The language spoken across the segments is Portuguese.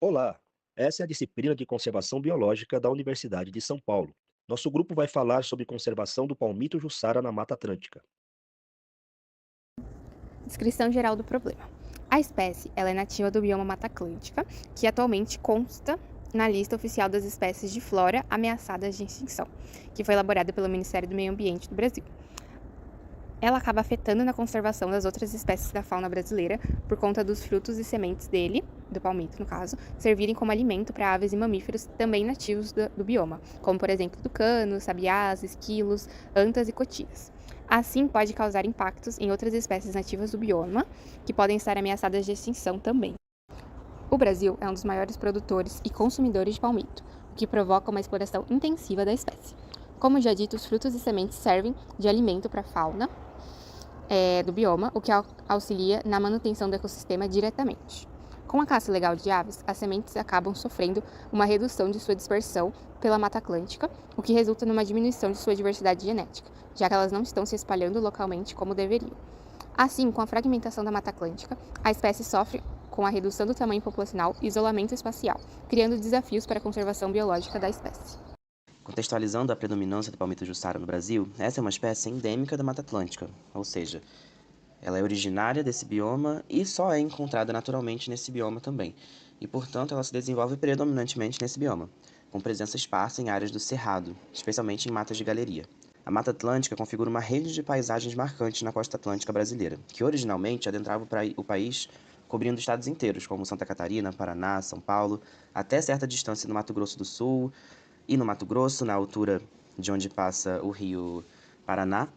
Olá, essa é a disciplina de conservação biológica da Universidade de São Paulo. Nosso grupo vai falar sobre conservação do palmito jussara na Mata Atlântica. Descrição geral do problema. A espécie ela é nativa do bioma Mata Atlântica, que atualmente consta na lista oficial das espécies de flora ameaçadas de extinção, que foi elaborada pelo Ministério do Meio Ambiente do Brasil. Ela acaba afetando na conservação das outras espécies da fauna brasileira por conta dos frutos e sementes dele, do palmito no caso, servirem como alimento para aves e mamíferos também nativos do bioma, como por exemplo tucanos, sabiás, esquilos, antas e cotias. Assim, pode causar impactos em outras espécies nativas do bioma, que podem estar ameaçadas de extinção também. O Brasil é um dos maiores produtores e consumidores de palmito, o que provoca uma exploração intensiva da espécie. Como já dito, os frutos e sementes servem de alimento para a fauna do bioma, o que auxilia na manutenção do ecossistema diretamente. Com a caça ilegal de aves, as sementes acabam sofrendo uma redução de sua dispersão pela Mata Atlântica, o que resulta numa diminuição de sua diversidade genética, já que elas não estão se espalhando localmente como deveriam. Assim, com a fragmentação da Mata Atlântica, a espécie sofre com a redução do tamanho populacional e isolamento espacial, criando desafios para a conservação biológica da espécie. Contextualizando a predominância do palmito jussara no Brasil, essa é uma espécie endêmica da Mata Atlântica, ou seja, ela é originária desse bioma e só é encontrada naturalmente nesse bioma também, e portanto ela se desenvolve predominantemente nesse bioma, com presença esparsa em áreas do Cerrado, especialmente em matas de galeria. A Mata Atlântica configura uma rede de paisagens marcantes na costa atlântica brasileira, que originalmente adentrava o país cobrindo estados inteiros, como Santa Catarina, Paraná, São Paulo, até certa distância no Mato Grosso do Sul e no Mato Grosso, na altura de onde passa o rio Paraná,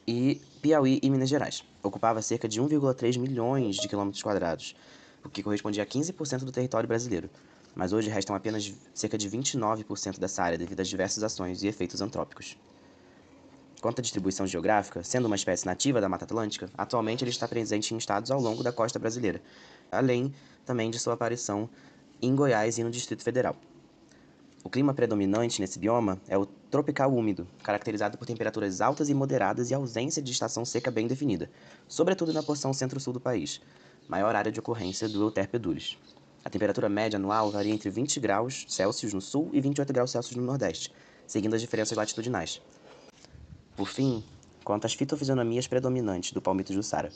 e Piauí e Minas Gerais. Ocupava cerca de 1,3 milhões de quilômetros quadrados, o que correspondia a 15% do território brasileiro. Mas hoje restam apenas cerca de 29% dessa área devido às diversas ações e efeitos antrópicos. Quanto à distribuição geográfica, sendo uma espécie nativa da Mata Atlântica, atualmente ele está presente em estados ao longo da costa brasileira, além também de sua aparição em Goiás e no Distrito Federal. O clima predominante nesse bioma é o tropical úmido, caracterizado por temperaturas altas e moderadas e ausência de estação seca bem definida, sobretudo na porção centro-sul do país, maior área de ocorrência do Euterpe edulis. A temperatura média anual varia entre 20 graus Celsius no sul e 28 graus Celsius no nordeste, seguindo as diferenças latitudinais. Por fim, quanto às fitofisionomias predominantes do palmito jussara.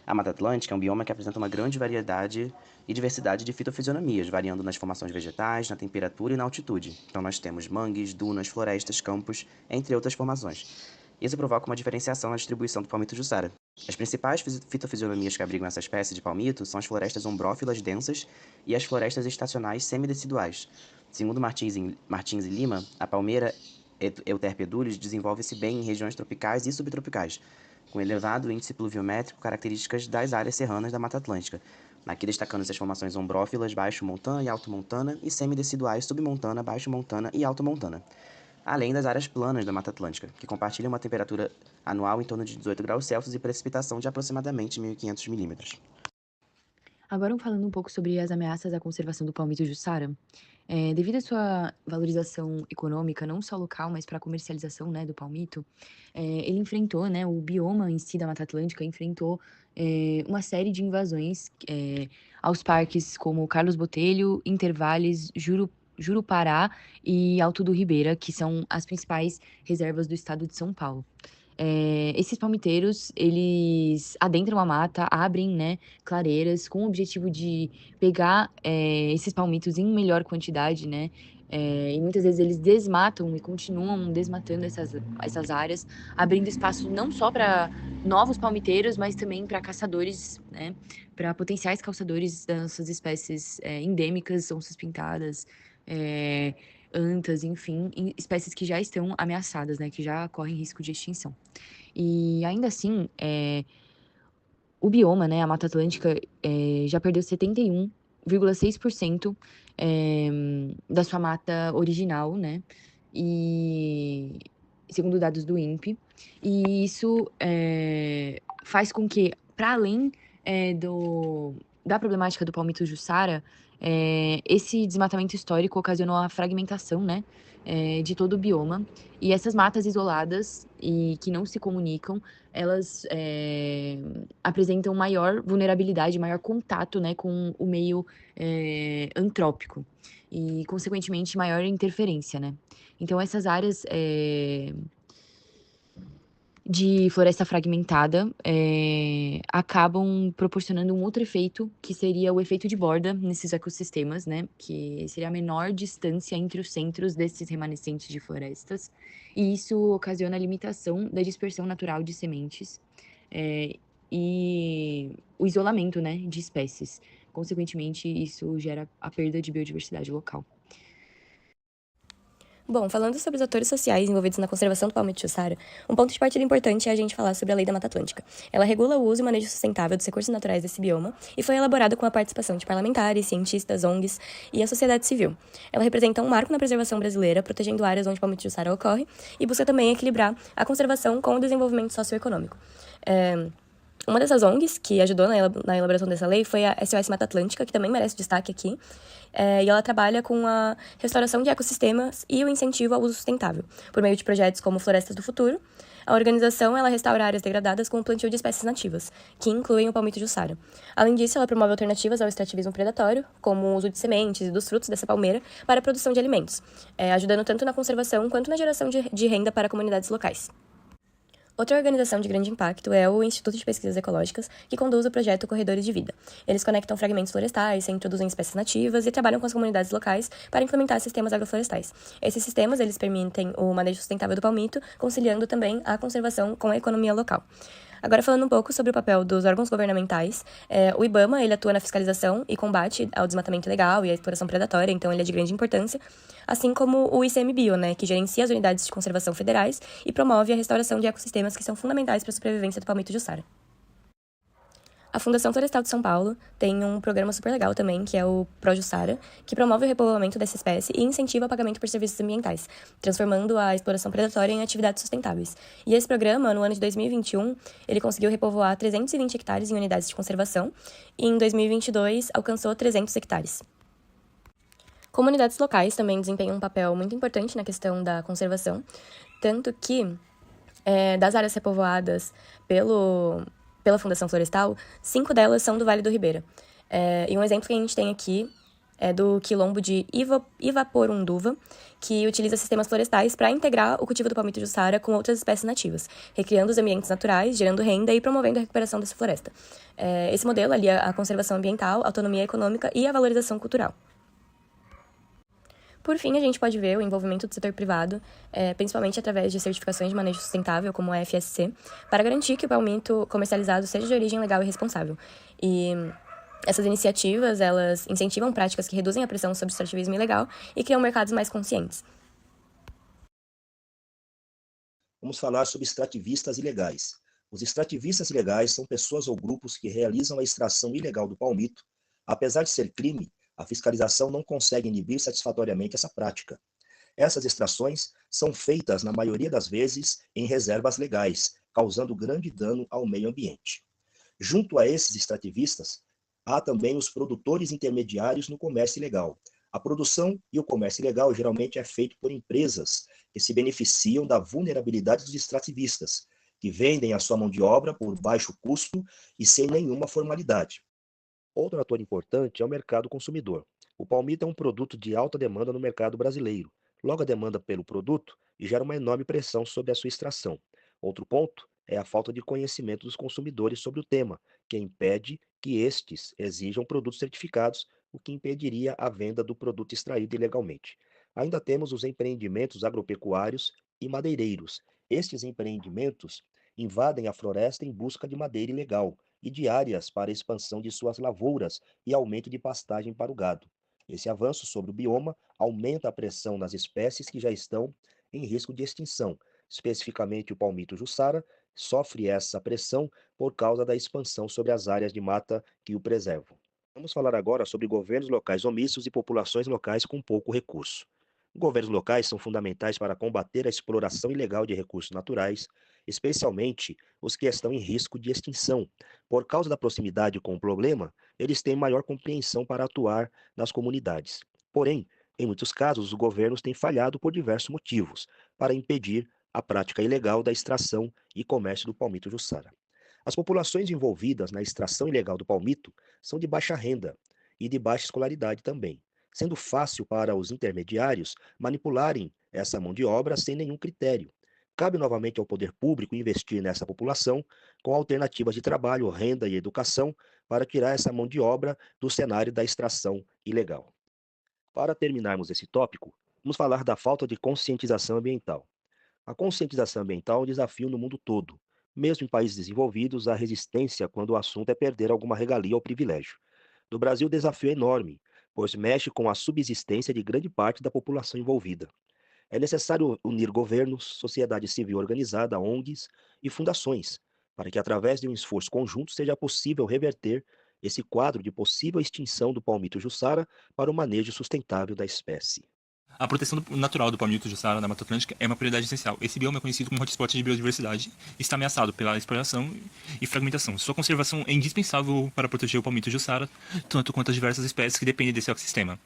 A Mata Atlântica é um bioma que apresenta uma grande variedade e diversidade de fitofisionomias, variando nas formações vegetais, na temperatura e na altitude. Então nós temos mangues, dunas, florestas, campos, entre outras formações. Isso provoca uma diferenciação na distribuição do palmito jussara. As principais fitofisionomias que abrigam essa espécie de palmito são as florestas ombrófilas densas e as florestas estacionais semideciduais. Segundo Martins e Lima, a palmeira Euterpe edulis desenvolve-se bem em regiões tropicais e subtropicais, com elevado índice pluviométrico características das áreas serranas da Mata Atlântica, aqui destacando-se as formações ombrófilas baixo-montana e alto-montana e semideciduais submontana, baixo-montana e alto-montana, além das áreas planas da Mata Atlântica, que compartilham uma temperatura anual em torno de 18 graus Celsius e precipitação de aproximadamente 1.500 milímetros. Agora falando um pouco sobre as ameaças à conservação do palmito jussara, devido à sua valorização econômica, não só local, mas para a comercialização, né, do palmito, ele enfrentou, né, o bioma em si da Mata Atlântica enfrentou uma série de invasões aos parques como Carlos Botelho, Intervales, Jurupara e Alto do Ribeira, que são as principais reservas do estado de São Paulo. Esses palmiteiros, eles adentram a mata, abrem, né, clareiras com o objetivo de pegar, esses palmitos em melhor quantidade, né, e muitas vezes eles desmatam e continuam desmatando essas áreas, abrindo espaço não só para novos palmiteiros, mas também para caçadores, né, para potenciais caçadores dessas espécies, endêmicas, onças pintadas, eh, antas, enfim, espécies que já estão ameaçadas, né, que já correm risco de extinção. E ainda assim, o bioma, né, a Mata Atlântica, já perdeu 71,6%, eh, da sua mata original, né, e segundo dados do INPE. E isso, faz com que, para além, da problemática do palmito jussara, esse desmatamento histórico ocasionou a fragmentação, né, de todo o bioma. E essas matas isoladas e que não se comunicam, elas apresentam maior vulnerabilidade, maior contato, né, com o meio antrópico e, consequentemente, maior interferência, né? Então, essas áreas de floresta fragmentada acabam proporcionando um outro efeito, que seria o efeito de borda nesses ecossistemas, né? Que seria a menor distância entre os centros desses remanescentes de florestas, e isso ocasiona a limitação da dispersão natural de sementes eh, e o isolamento, né, de espécies. Consequentemente, isso gera a perda de biodiversidade local. Bom, falando sobre os atores sociais envolvidos na conservação do palmito jussara, um ponto de partida importante é a gente falar sobre a Lei da Mata Atlântica. Ela regula o uso e manejo sustentável dos recursos naturais desse bioma e foi elaborada com a participação de parlamentares, cientistas, ONGs e a sociedade civil. Ela representa um marco na preservação brasileira, protegendo áreas onde o palmito jussara ocorre e busca também equilibrar a conservação com o desenvolvimento socioeconômico. Uma dessas ONGs que ajudou na elaboração dessa lei foi a SOS Mata Atlântica, que também merece destaque aqui, e ela trabalha com a restauração de ecossistemas e o incentivo ao uso sustentável, por meio de projetos como Florestas do Futuro. A organização ela restaura áreas degradadas com o plantio de espécies nativas, que incluem o palmito jussara. Além disso, ela promove alternativas ao extrativismo predatório, como o uso de sementes e dos frutos dessa palmeira para a produção de alimentos, ajudando tanto na conservação quanto na geração de renda para comunidades locais. Outra organização de grande impacto é o Instituto de Pesquisas Ecológicas, que conduz o projeto Corredores de Vida. Eles conectam fragmentos florestais, introduzem espécies nativas e trabalham com as comunidades locais para implementar sistemas agroflorestais. Esses sistemas eles permitem o manejo sustentável do palmito, conciliando também a conservação com a economia local. Agora, falando um pouco sobre o papel dos órgãos governamentais, o IBAMA ele atua na fiscalização e combate ao desmatamento ilegal e à exploração predatória, então ele é de grande importância, assim como o ICMBio, né, que gerencia as unidades de conservação federais e promove a restauração de ecossistemas que são fundamentais para a sobrevivência do palmito jussara. A Fundação Florestal de São Paulo tem um programa super legal também, que é o ProJussara, que promove o repovoamento dessa espécie e incentiva o pagamento por serviços ambientais, transformando a exploração predatória em atividades sustentáveis. E esse programa, no ano de 2021, ele conseguiu repovoar 320 hectares em unidades de conservação e em 2022 alcançou 300 hectares. Comunidades locais também desempenham um papel muito importante na questão da conservação, tanto que das áreas repovoadas pela Fundação Florestal, 5 delas são do Vale do Ribeira. E um exemplo que a gente tem aqui é do quilombo de Ivaporunduva, que utiliza sistemas florestais para integrar o cultivo do palmito jussara com outras espécies nativas, recriando os ambientes naturais, gerando renda e promovendo a recuperação dessa floresta. Esse modelo alia a conservação ambiental, a autonomia econômica e a valorização cultural. Por fim, a gente pode ver o envolvimento do setor privado, principalmente através de certificações de manejo sustentável, como a FSC, para garantir que o palmito comercializado seja de origem legal e responsável. E essas iniciativas, elas incentivam práticas que reduzem a pressão sobre o extrativismo ilegal e criam mercados mais conscientes. Vamos falar sobre extrativistas ilegais. Os extrativistas ilegais são pessoas ou grupos que realizam a extração ilegal do palmito. Apesar de ser crime, a fiscalização não consegue inibir satisfatoriamente essa prática. Essas extrações são feitas, na maioria das vezes, em reservas legais, causando grande dano ao meio ambiente. Junto a esses extrativistas, há também os produtores intermediários no comércio ilegal. A produção e o comércio ilegal geralmente é feito por empresas que se beneficiam da vulnerabilidade dos extrativistas, que vendem a sua mão de obra por baixo custo e sem nenhuma formalidade. Outro ator importante é o mercado consumidor. O palmito é um produto de alta demanda no mercado brasileiro. Logo, a demanda pelo produto gera uma enorme pressão sobre a sua extração. Outro ponto é a falta de conhecimento dos consumidores sobre o tema, que impede que estes exijam produtos certificados, o que impediria a venda do produto extraído ilegalmente. Ainda temos os empreendimentos agropecuários e madeireiros. Estes empreendimentos invadem a floresta em busca de madeira ilegal e de áreas para a expansão de suas lavouras e aumento de pastagem para o gado. Esse avanço sobre o bioma aumenta a pressão nas espécies que já estão em risco de extinção. Especificamente, o palmito jussara sofre essa pressão por causa da expansão sobre as áreas de mata que o preservam. Vamos falar agora sobre governos locais omissos e populações locais com pouco recurso. Governos locais são fundamentais para combater a exploração ilegal de recursos naturais, especialmente os que estão em risco de extinção. Por causa da proximidade com o problema, eles têm maior compreensão para atuar nas comunidades. Porém, Em muitos casos, os governos têm falhado por diversos motivos para impedir a prática ilegal da extração e comércio do palmito jussara. As populações envolvidas na extração ilegal do palmito são de baixa renda e de baixa escolaridade também, sendo fácil para os intermediários manipularem essa mão de obra sem nenhum critério. Cabe novamente ao poder público investir nessa população com alternativas de trabalho, renda e educação para tirar essa mão de obra do cenário da extração ilegal. Para terminarmos esse tópico, vamos falar da falta de conscientização ambiental. A conscientização ambiental é um desafio no mundo todo. Mesmo em países desenvolvidos, há resistência quando o assunto é perder alguma regalia ou privilégio. No Brasil, o desafio é enorme, pois mexe com a subsistência de grande parte da população envolvida. É necessário unir governos, sociedade civil organizada, ONGs e fundações, para que, através de um esforço conjunto, seja possível reverter esse quadro de possível extinção do palmito jussara para o manejo sustentável da espécie. A proteção natural do palmito jussara na Mata Atlântica é uma prioridade essencial. Esse bioma é conhecido como hotspot de biodiversidade e está ameaçado pela exploração e fragmentação. Sua conservação é indispensável para proteger o palmito jussara, tanto quanto as diversas espécies que dependem desse ecossistema.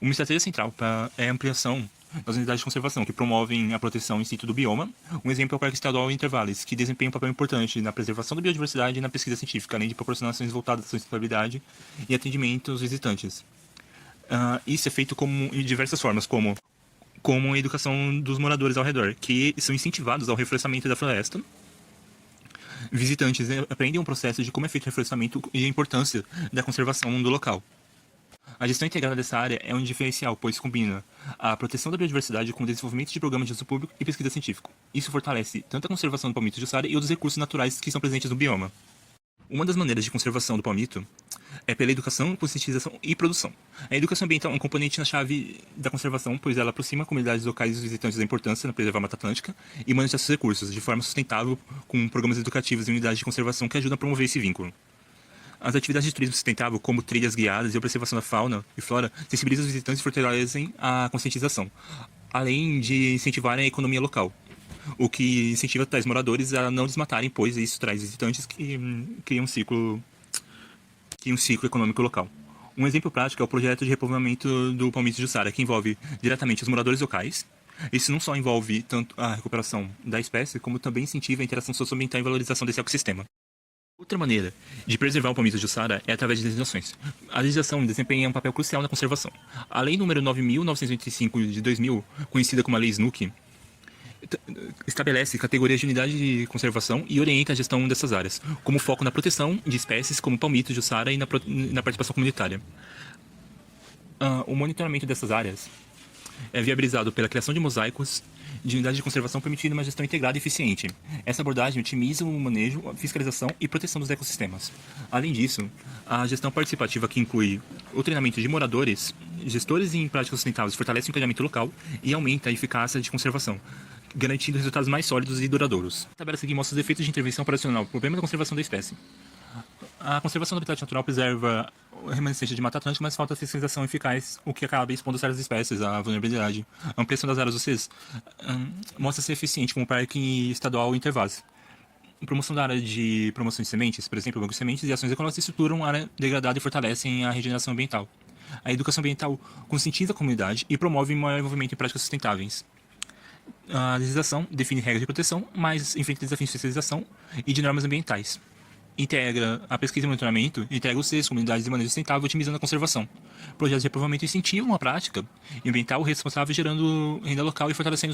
Uma estratégia central é a ampliação das unidades de conservação, que promovem a proteção in situ do bioma. Um exemplo é o Parque Estadual Intervales, que desempenha um papel importante na preservação da biodiversidade e na pesquisa científica, além de proporcionar ações voltadas à sustentabilidade e atendimento aos visitantes. Isso é feito de diversas formas, como a educação dos moradores ao redor, que são incentivados ao reflorestamento da floresta. Visitantes aprendem um processo de como é feito o reflorestamento e a importância da conservação do local. A gestão integrada dessa área é um diferencial, pois combina a proteção da biodiversidade com o desenvolvimento de programas de uso público e pesquisa científica. Isso fortalece tanto a conservação do palmito jussara e outros recursos naturais que são presentes no bioma. Uma das maneiras de conservação do palmito é pela educação, conscientização e produção. A educação ambiental é um componente na chave da conservação, pois ela aproxima comunidades locais e os visitantes da importância de preservar a Mata Atlântica e manejar seus recursos de forma sustentável, com programas educativos e unidades de conservação que ajudam a promover esse vínculo. As atividades de turismo sustentável, como trilhas guiadas e a preservação da fauna e flora, sensibilizam os visitantes e fortalecem a conscientização, além de incentivarem a economia local, o que incentiva tais moradores a não desmatarem, pois isso traz visitantes que criam um ciclo econômico local. Um exemplo prático é o projeto de repovoamento do palmito jussara, que envolve diretamente os moradores locais. Isso não só envolve tanto a recuperação da espécie, como também incentiva a interação socioambiental e valorização desse ecossistema. Outra maneira de preservar o palmito jussara é através de legislações. A legislação desempenha um papel crucial na conservação. A Lei nº 9.985 de 2000, conhecida como a Lei SNUC, estabelece categorias de unidade de conservação e orienta a gestão dessas áreas, como foco na proteção de espécies como palmito jussara e na participação comunitária. O monitoramento dessas áreas é viabilizado pela criação de mosaicos de unidades de conservação, permitindo uma gestão integrada e eficiente. Essa abordagem otimiza o manejo, a fiscalização e proteção dos ecossistemas. Além disso, a gestão participativa, que inclui o treinamento de moradores, gestores em práticas sustentáveis, fortalece o engajamento local e aumenta a eficácia de conservação, garantindo resultados mais sólidos e duradouros. A tabela seguinte mostra os efeitos de intervenção operacional, o problema da conservação da espécie. A conservação do habitat natural preserva a remanescência de Mata Atlântica, mas falta fiscalização eficaz, o que acaba expondo certas espécies à vulnerabilidade. A ampliação das áreas UCs mostra ser eficiente como o Parque Estadual Intervales. A promoção da área de promoção de sementes, por exemplo, bancos de sementes e ações ecológicas estruturam a área degradada e fortalecem a regeneração ambiental. A educação ambiental conscientiza a comunidade e promove um maior envolvimento em práticas sustentáveis. A legislação define regras de proteção, mas enfrenta desafios de fiscalização e de normas ambientais. Integra a pesquisa e monitoramento, integra os seus comunidades de maneira sustentável, otimizando a conservação. Projetos de repovoamento incentivam a prática ambiental responsável, gerando renda local e fortalecendo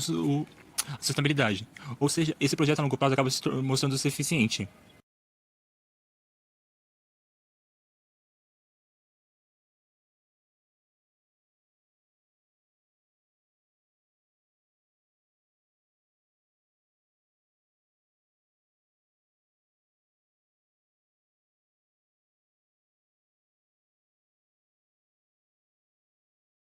a sustentabilidade. Ou seja, esse projeto a longo prazo acaba se mostrando ser eficiente.